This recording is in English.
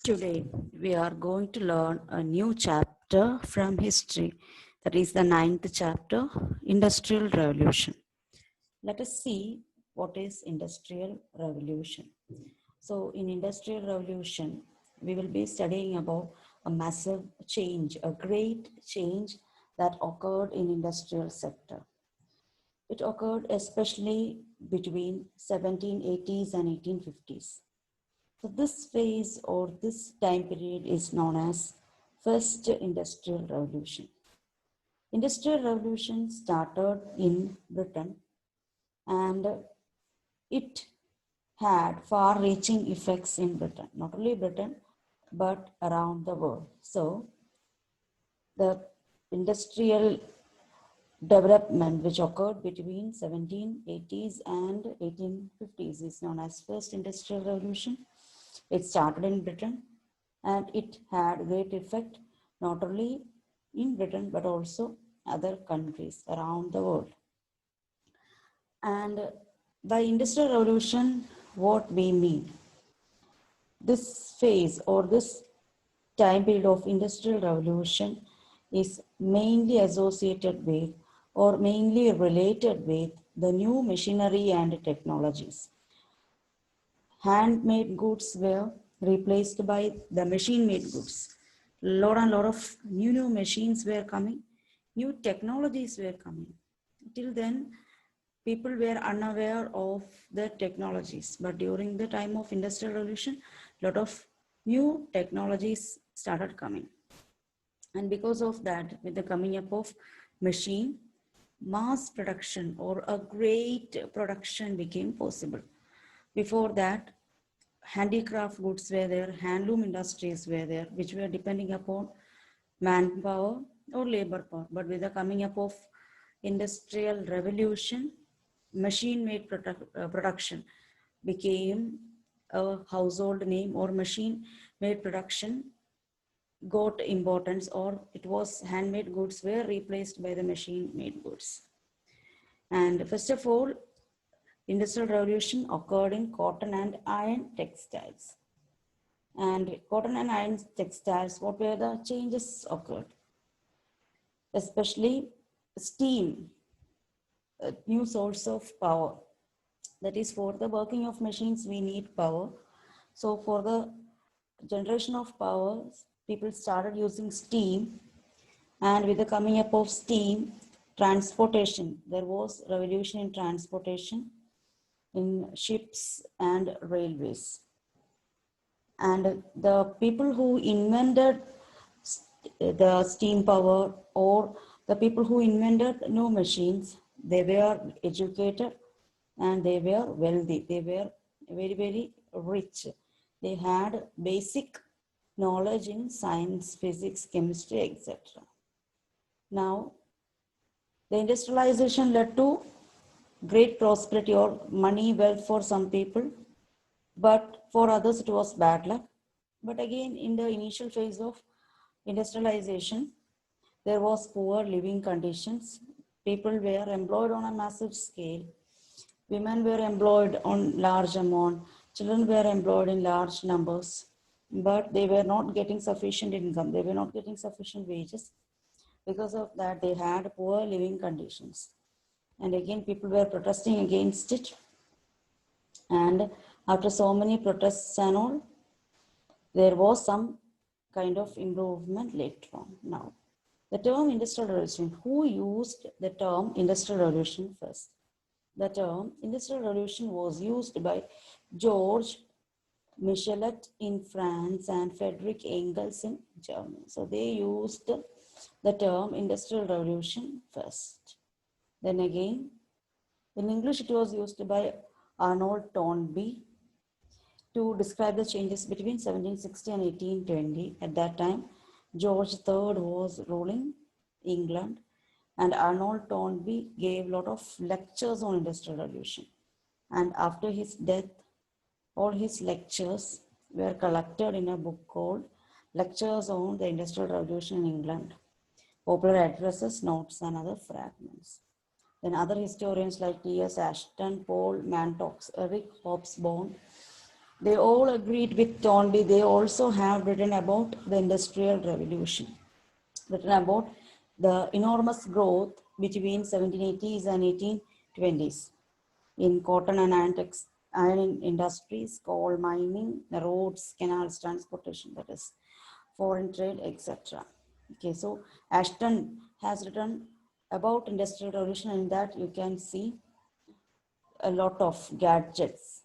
Today, we are going to learn a new chapter from history. That is the 9th chapter, Industrial Revolution. Let us see what is Industrial Revolution. So, in Industrial Revolution, we will be studying about a massive change, a great change that occurred in industrial sector. It occurred especially between 1780s and 1850s. So this phase or this time period is known as First Industrial Revolution. Industrial Revolution started in Britain and it had far-reaching effects in Britain, not only Britain, but around the world. So the industrial development which occurred between 1780s and 1850s is known as First Industrial Revolution. It started in Britain and it had great effect not only in Britain but also other countries around the world. And by Industrial Revolution, what we mean? This phase or this time period of Industrial Revolution is mainly associated with or mainly related with the new machinery and technologies. Handmade goods were replaced by the machine-made goods. Lot of new machines were coming, new technologies were coming. Till then, people were unaware of the technologies, but during the time of Industrial Revolution, lot of new technologies started coming. And because of that, with the coming up of machine, mass production or a great production became possible. Before that, handicraft goods were there, handloom industries were there, which were depending upon manpower or labor power. But with the coming up of Industrial Revolution, machine-made production became a household name, or machine-made production got importance, or it was handmade goods were replaced by the machine-made goods. And first of all, Industrial Revolution occurred in cotton and iron textiles. And cotton and iron textiles, what were the changes occurred? Especially steam, a new source of power. That is, for the working of machines, we need power. So for the generation of power, people started using steam. And with the coming up of steam, transportation, there was revolution in transportation, in ships and railways. And the people who invented the steam power, or the people who invented new machines, they were educated and they were wealthy. They were very, very rich. They had basic knowledge in science, physics, chemistry, etc. Now, the industrialization led to great prosperity or money, wealth for some people, but for others it was bad luck. But again, in the initial phase of industrialization, there was poor living conditions. People were employed on a massive scale. Women were employed on large amount. Children were employed in large numbers, but they were not getting sufficient income. They were not getting sufficient wages. Because of that, they had poor living conditions. And again, people were protesting against it. And after so many protests and all, there was some kind of improvement later on. Now, the term Industrial Revolution, who used the term Industrial Revolution first? The term Industrial Revolution was used by George Michelet in France and Frederick Engels in Germany. So they used the term Industrial Revolution first. Then again, in English, it was used by Arnold Toynbee to describe the changes between 1760 and 1820. At that time, George III was ruling England, and Arnold Toynbee gave a lot of lectures on Industrial Revolution. And after his death, all his lectures were collected in a book called Lectures on the Industrial Revolution in England, Popular Addresses, Notes, and Other Fragments. Then other historians like T.S. Ashton, Paul Mantoux, Eric Hobsbawm, They all agreed with Toynbee. They also have written about the Industrial Revolution, written about the enormous growth between 1780s and 1820s in cotton and iron industries, coal mining, the roads, canals, transportation, that is foreign trade, etc. Okay, so Ashton has written about industrial revolution, and that you can see a lot of gadgets,